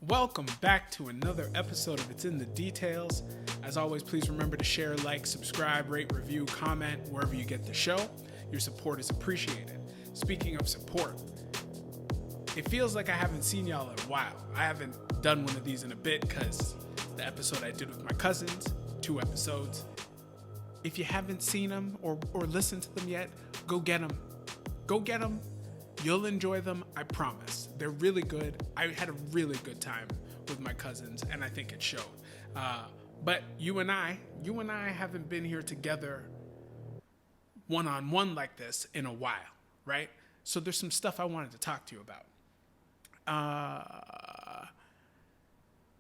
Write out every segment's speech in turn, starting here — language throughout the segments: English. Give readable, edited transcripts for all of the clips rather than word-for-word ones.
Welcome back to another episode of It's in the Details. As always, please remember to share, like, subscribe, rate, review, comment wherever you get the show. Your support is appreciated. Speaking of support, it feels like I haven't seen y'all in a while. I haven't done one of these in a bit because the episode I did with my cousins, 2 episodes. If you haven't seen them or listened to them yet, go get them. Go get them. You'll enjoy them, I promise. They're really good. I had a really good time with my cousins, and I think it showed. But you and I haven't been here together one-on-one like this in a while, right? So there's some stuff I wanted to talk to you about.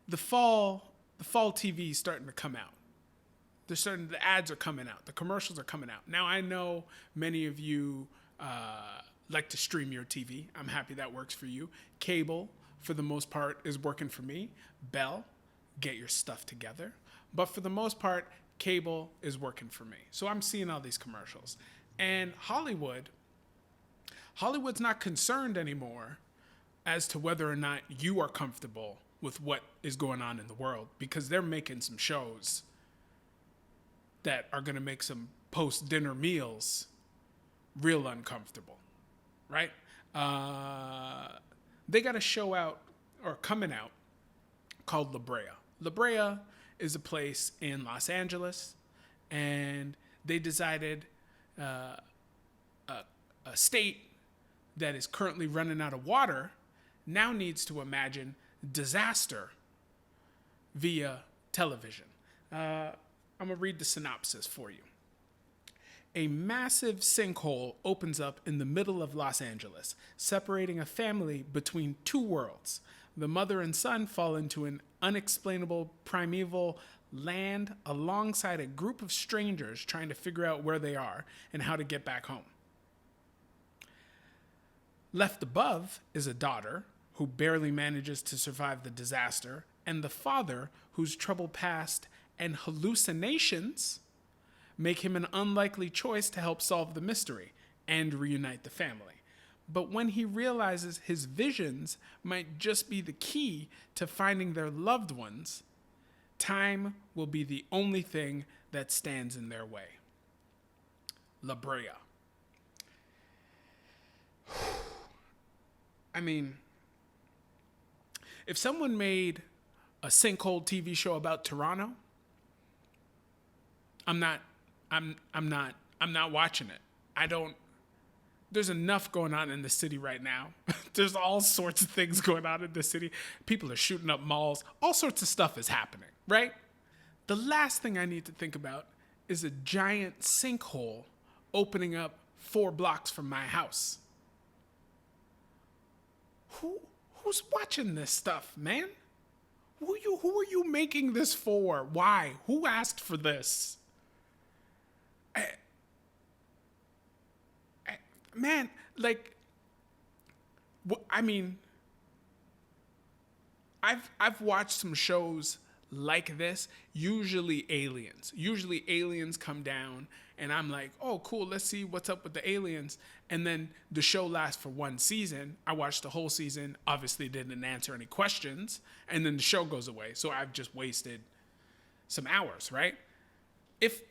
The fall TV is starting to come out. The ads are coming out. The commercials are coming out. Now, I know many of you like to stream your TV. I'm happy that works for you. Cable, for the most part, is working for me. Bell, get your stuff together. But for the most part, cable is working for me. So I'm seeing all these commercials. And Hollywood's not concerned anymore as to whether or not you are comfortable with what is going on in the world, because they're making some shows that are going to make some post-dinner meals real uncomfortable, right? They got a show out, or coming out, called La Brea. La Brea is a place in Los Angeles, and they decided a state that is currently running out of water now needs to imagine disaster via television. I'm going to read the synopsis for you. A massive sinkhole opens up in the middle of Los Angeles, separating a family between 2 worlds. The mother and son fall into an unexplainable primeval land alongside a group of strangers trying to figure out where they are and how to get back home. Left above is a daughter who barely manages to survive the disaster, and the father whose troubled past and hallucinations make him an unlikely choice to help solve the mystery and reunite the family. But when he realizes his visions might just be the key to finding their loved ones, time will be the only thing that stands in their way. La Brea. I mean, if someone made a sinkhole TV show about Toronto, I'm not watching it. There's enough going on in the city right now. There's all sorts of things going on in the city. People are shooting up malls. All sorts of stuff is happening, right? The last thing I need to think about is a giant sinkhole opening up 4 blocks from my house. Who's watching this stuff, man? Who are you making this for? Why? Who asked for this? Man, like, I mean, I've watched some shows like this, usually aliens. Usually aliens come down, and I'm like, oh, cool, let's see what's up with the aliens. And then the show lasts for 1 season. I watched the whole season, obviously didn't answer any questions, and then the show goes away. So I've just wasted some hours, right? If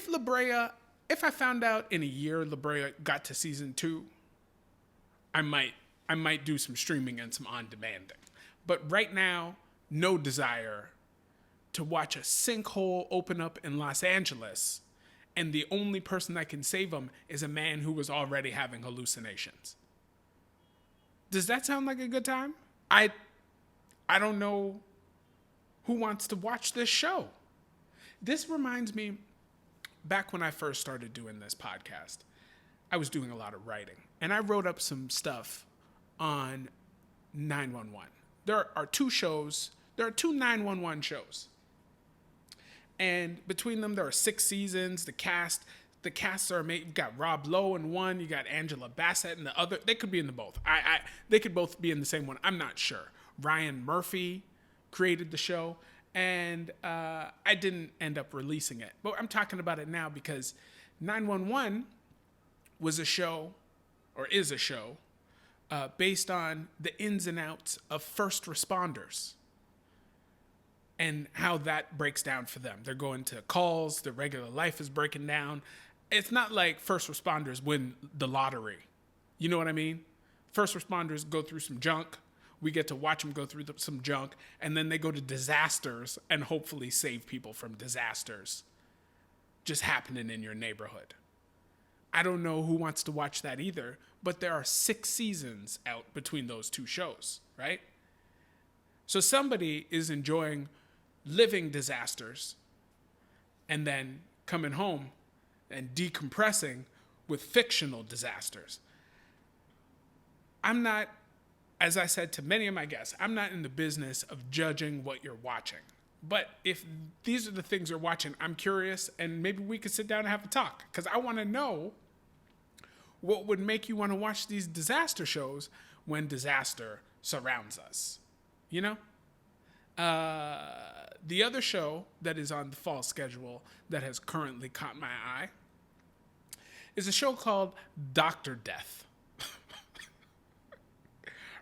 La Brea, if I found out in a year La Brea got to season 2, I might do some streaming and some on-demanding. But right now, no desire to watch a sinkhole open up in Los Angeles, and the only person that can save them is a man who was already having hallucinations. Does that sound like a good time? I don't know who wants to watch this show. This reminds me, back when I first started doing this podcast, I was doing a lot of writing, and I wrote up some stuff on 911. There are 2 shows. There are 2 911 shows. And between them, there are 6 seasons. The casts are made. You got Rob Lowe in one. You got Angela Bassett in the other. They could be in the both. They could both be in the same one. I'm not sure. Ryan Murphy created the show, and I didn't end up releasing it. But I'm talking about it now because 911 was a show, or is a show, based on the ins and outs of first responders and how that breaks down for them. They're going to calls, their regular life is breaking down. It's not like first responders win the lottery. You know what I mean? First responders go through some junk. We get to watch them go through some junk, and then they go to disasters and hopefully save people from disasters just happening in your neighborhood. I don't know who wants to watch that either, but there are 6 seasons out between those 2 shows, right? So somebody is enjoying living disasters and then coming home and decompressing with fictional disasters. I'm not, as I said to many of my guests, I'm not in the business of judging what you're watching. But if these are the things you're watching, I'm curious, and maybe we could sit down and have a talk, because I want to know what would make you want to watch these disaster shows when disaster surrounds us. You know? The other show that is on the fall schedule that has currently caught my eye is a show called Dr. Death.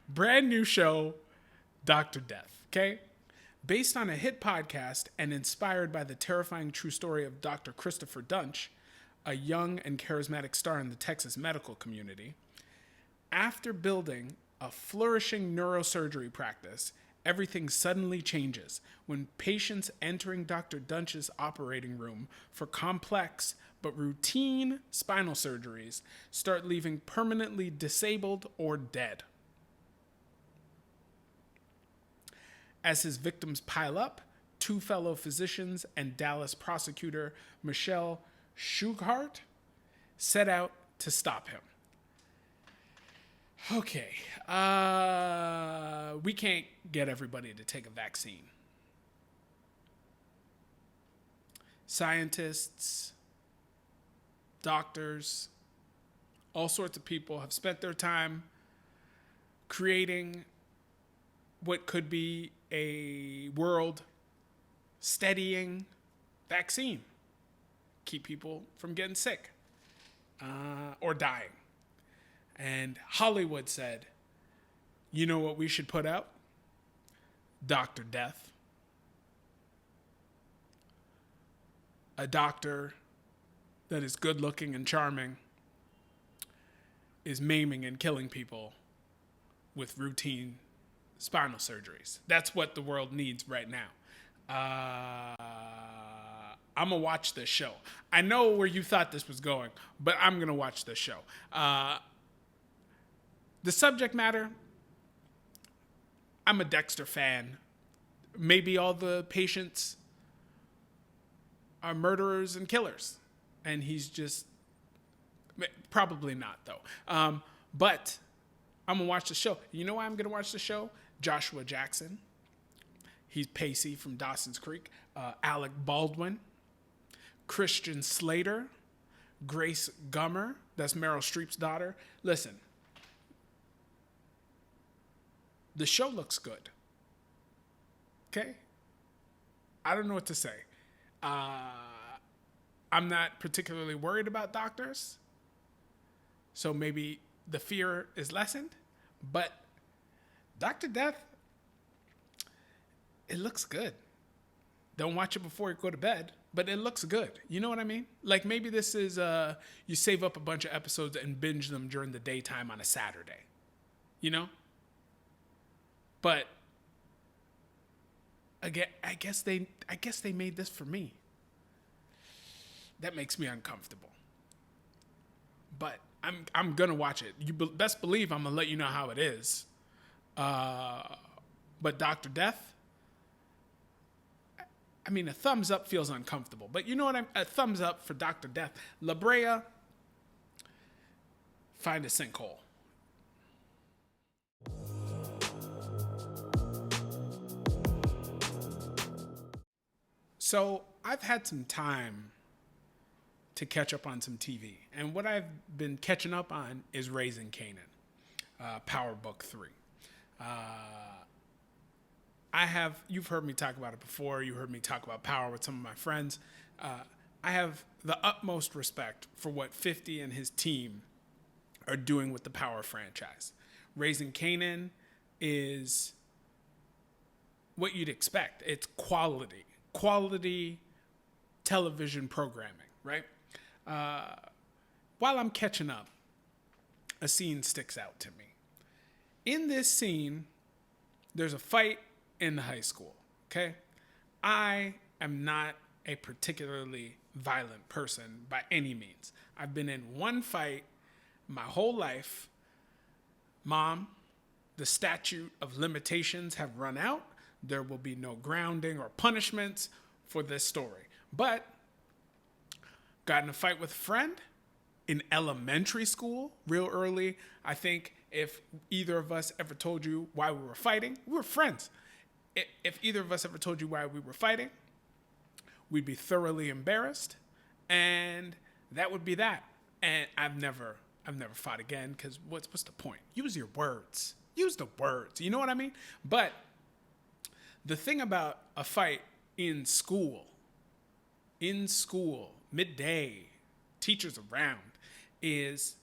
Brand new show, Dr. Death, okay? Based on a hit podcast and inspired by the terrifying true story of Dr. Christopher Dunch, a young and charismatic star in the Texas medical community, after building a flourishing neurosurgery practice, everything suddenly changes when patients entering Dr. Dunch's operating room for complex but routine spinal surgeries start leaving permanently disabled or dead. As his victims pile up, 2 fellow physicians and Dallas prosecutor Michelle Schuchart set out to stop him. Okay, we can't get everybody to take a vaccine. Scientists, doctors, all sorts of people have spent their time creating what could be a world steadying vaccine. Keep people from getting sick or dying. And Hollywood said, you know what we should put out? Dr. Death. A doctor that is good looking and charming is maiming and killing people with routine spinal surgeries. That's what the world needs right now. I'm going to watch this show. I know where you thought this was going, but I'm going to watch this show. The subject matter, I'm a Dexter fan. Maybe all the patients are murderers and killers. And he's just, probably not though. But I'm going to watch the show. You know why I'm going to watch the show? Joshua Jackson. He's Pacey from Dawson's Creek. Alec Baldwin. Christian Slater. Grace Gummer. That's Meryl Streep's daughter. Listen. The show looks good. Okay? I don't know what to say. I'm not particularly worried about doctors. So maybe the fear is lessened. But Dr. Death, it looks good. Don't watch it before you go to bed, but it looks good. You know what I mean? Like maybe this is, you save up a bunch of episodes and binge them during the daytime on a Saturday. You know? But again, I guess they made this for me. That makes me uncomfortable. But I'm gonna watch it. You best believe I'm gonna let you know how it is. But Dr. Death, I mean, a thumbs up feels uncomfortable. But you know what? A thumbs up for Dr. Death. La Brea, find a sinkhole. So I've had some time to catch up on some TV. And what I've been catching up on is Raising Kanan, Power Book 3. You've heard me talk about it before. You heard me talk about Power with some of my friends. I have the utmost respect for what 50 and his team are doing with the Power franchise. Raising Kanan is what you'd expect. It's quality television programming, right? While I'm catching up, a scene sticks out to me. In this scene, there's a fight in the high school, okay? I am not a particularly violent person by any means. I've been in one fight my whole life. Mom, the statute of limitations have run out. There will be no grounding or punishments for this story. But got in a fight with a friend in elementary school, real early. I think if either of us ever told you why we were fighting, we were friends. If either of us ever told you why we were fighting, we'd be thoroughly embarrassed, and that would be that. And I've never fought again, because what's the point? Use your words. Use the words. You know what I mean? But the thing about a fight in school, midday, teachers around, is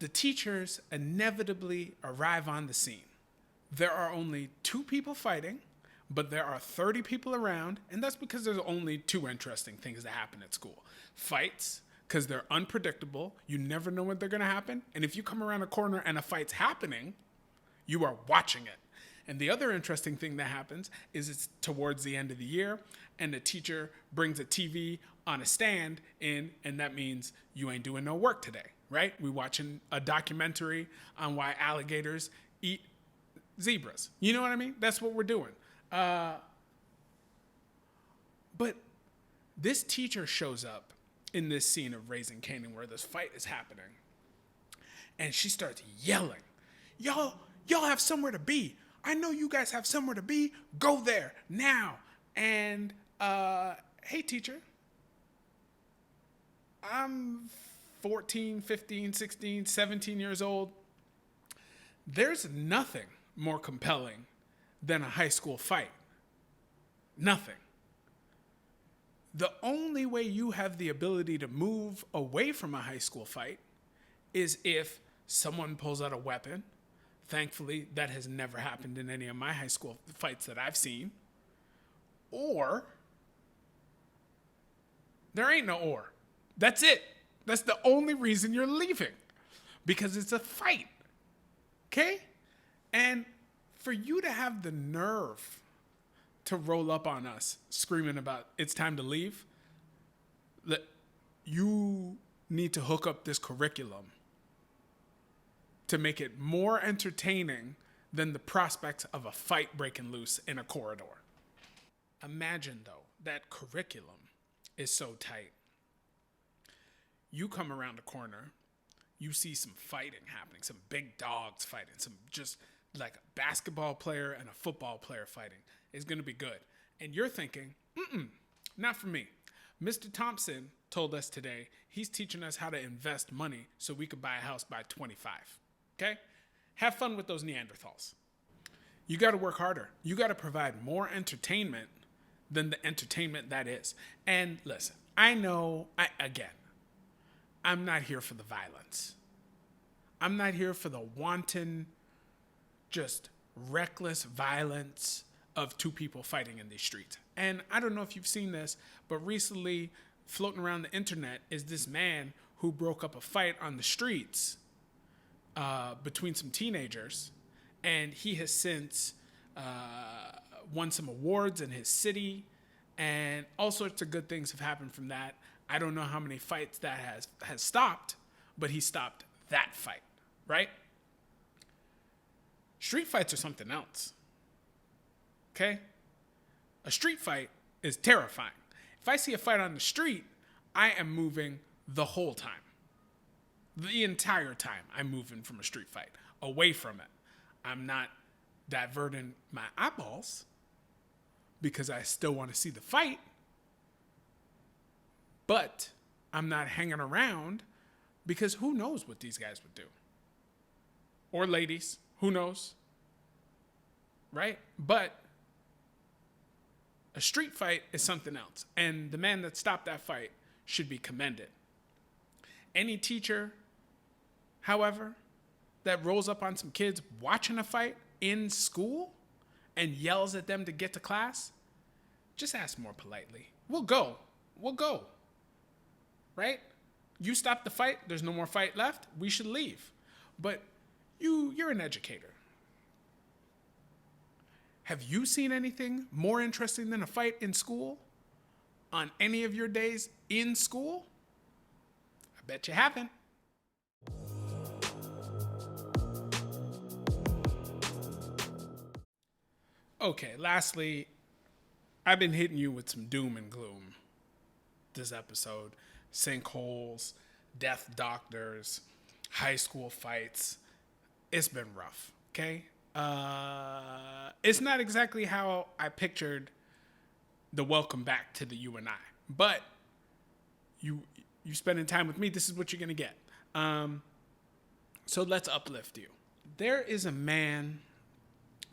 the teachers inevitably arrive on the scene. There are only 2 people fighting, but there are 30 people around, and that's because there's only 2 interesting things that happen at school. Fights, because they're unpredictable. You never know when they're going to happen. And if you come around a corner and a fight's happening, you are watching it. And the other interesting thing that happens is it's towards the end of the year, and the teacher brings a TV on a stand in, and that means you ain't doing no work today, right? We watching a documentary on why alligators eat zebras. You know what I mean? That's what we're doing. But this teacher shows up in this scene of Raising Kanan where this fight is happening, and she starts yelling, y'all have somewhere to be. I know you guys have somewhere to be. Go there now. And hey, teacher, I'm 14, 15, 16, 17 years old. There's nothing more compelling than a high school fight. Nothing. The only way you have the ability to move away from a high school fight is if someone pulls out a weapon. Thankfully, that has never happened in any of my high school fights that I've seen. Or, there ain't no or. That's it. That's the only reason you're leaving. Because it's a fight. Okay? And for you to have the nerve to roll up on us screaming about it's time to leave, you need to hook up this curriculum to make it more entertaining than the prospects of a fight breaking loose in a corridor. Imagine, though, that curriculum is so tight. You come around a corner, you see some fighting happening, some big dogs fighting, some just like a basketball player and a football player fighting. It's going to be good. And you're thinking, not for me. Mr. Thompson told us today he's teaching us how to invest money so we could buy a house by 25. Okay? Have fun with those Neanderthals. You got to work harder. You got to provide more entertainment than the entertainment that is. And listen, I'm not here for the violence. I'm not here for the wanton, just reckless violence of 2 people fighting in these streets. And I don't know if you've seen this, but recently floating around the internet is this man who broke up a fight on the streets between some teenagers, and he has since won some awards in his city, and all sorts of good things have happened from that. I don't know how many fights that has stopped, but he stopped that fight, right? Street fights are something else, okay? A street fight is terrifying. If I see a fight on the street, I am moving the whole time. The entire time I'm moving from a street fight, away from it. I'm not diverting my eyeballs because I still want to see the fight, but I'm not hanging around because who knows what these guys would do. Or ladies, who knows? Right? But a street fight is something else. And the man that stopped that fight should be commended. Any teacher, however, that rolls up on some kids watching a fight in school and yells at them to get to class, just ask more politely. We'll go. Right? You stop the fight. There's no more fight left. We should leave. But you're an educator. Have you seen anything more interesting than a fight in school on any of your days in school? I bet you haven't. Okay, lastly, I've been hitting you with some doom and gloom this episode. Sinkholes, death doctors, high school fights. It's been rough, okay? It's not exactly how I pictured the welcome back to the you and I. But you spending time with me, this is what you're going to get. So let's uplift you. There is a man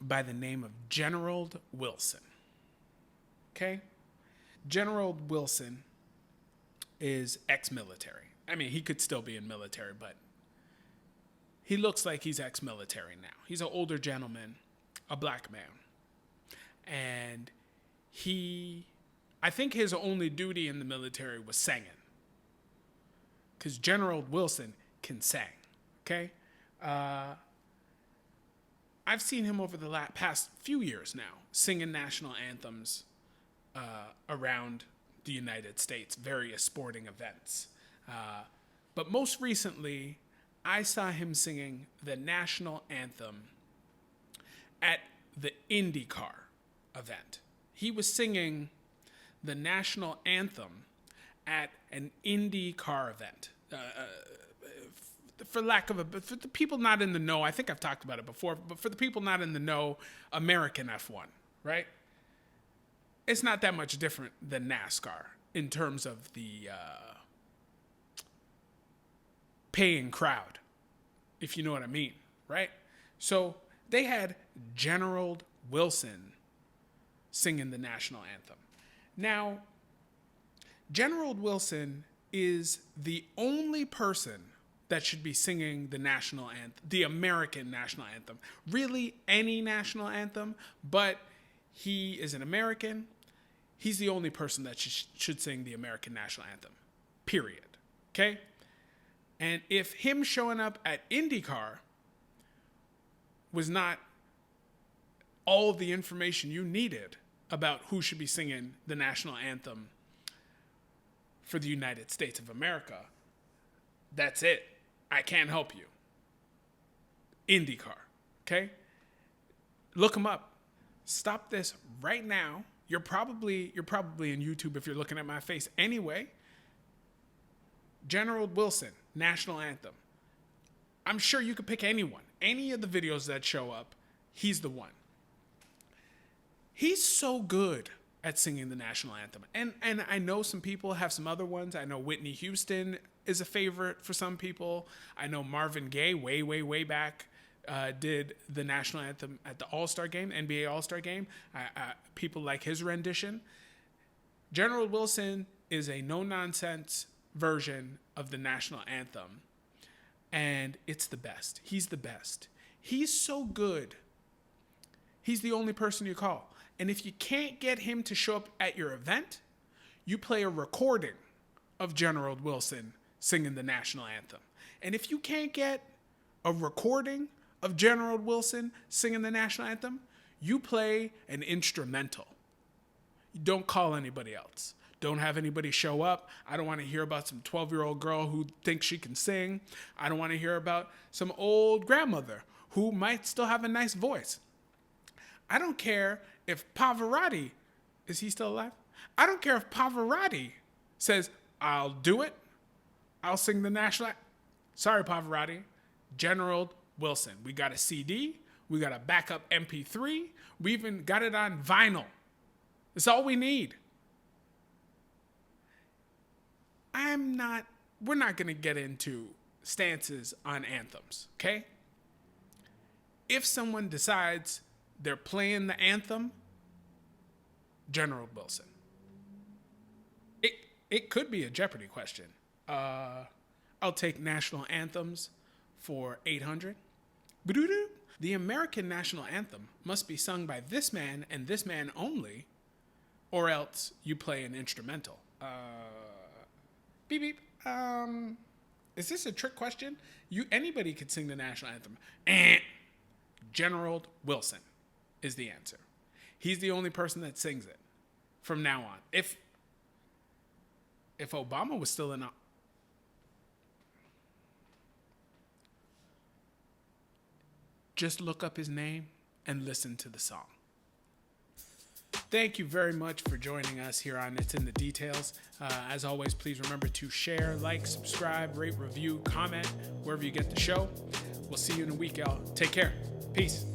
by the name of General Wilson. Okay? General Wilson is ex-military. I mean, he could still be in military, but he looks like he's ex-military now. He's an older gentleman, a black man. And I think his only duty in the military was singing. Because General Wilson can sing, okay? I've seen him over the past few years now singing national anthems around the United States, various sporting events. But most recently, I saw him singing the national anthem at the IndyCar event. He was singing the national anthem at an IndyCar event. For the people not in the know, I think I've talked about it before, but for the people not in the know, American F1, right? It's not that much different than NASCAR in terms of the paying crowd, if you know what I mean, right? So they had General Wilson singing the national anthem. Now, General Wilson is the only person that should be singing the national anthem, the American national anthem. Really, any national anthem, but he is an American. He's the only person that should sing the American national anthem, period. Okay? And if him showing up at IndyCar was not all of the information you needed about who should be singing the national anthem for the United States of America, that's it. I can't help you. IndyCar, okay? Look him up. Stop this right now. You're probably in YouTube if you're looking at my face anyway. General Wilson, national anthem. I'm sure you could pick anyone. Any of the videos that show up, he's the one. He's so good at singing the national anthem. And I know some people have some other ones. I know Whitney Houston is a favorite for some people. I know Marvin Gaye, way back, did the national anthem at the All-Star game, NBA All-Star game. People like his rendition. General Wilson is a no-nonsense version of the national anthem. And it's the best. He's the best. He's so good. He's the only person you call. And if you can't get him to show up at your event, you play a recording of General Wilson singing the national anthem. And if you can't get a recording of General Wilson singing the national anthem, you play an instrumental. You don't call anybody else. Don't have anybody show up. I don't want to hear about some 12-year-old girl who thinks she can sing. I don't want to hear about some old grandmother who might still have a nice voice. I don't care if Pavarotti, is he still alive? I don't care if Pavarotti says, I'll do it. I'll sing the national. Sorry, Pavarotti. General Wilson. We got a CD. We got a backup MP3. We even got it on vinyl. That's all we need. We're not going to get into stances on anthems, okay? If someone decides they're playing the anthem, General Wilson. It could be a Jeopardy question. I'll take national anthems for 800. Ba-doo-doo. The American National Anthem must be sung by this man and this man only, or else you play an instrumental. Beep beep. Is this a trick question? Anybody could sing the national anthem. General Wilson is the answer. He's the only person that sings it from now on. If Obama was still in, just look up his name and listen to the song. Thank you very much for joining us here on It's in the Details. As always, please remember to share, like, subscribe, rate, review, comment, wherever you get the show. We'll see you in a week, y'all. Take care. Peace.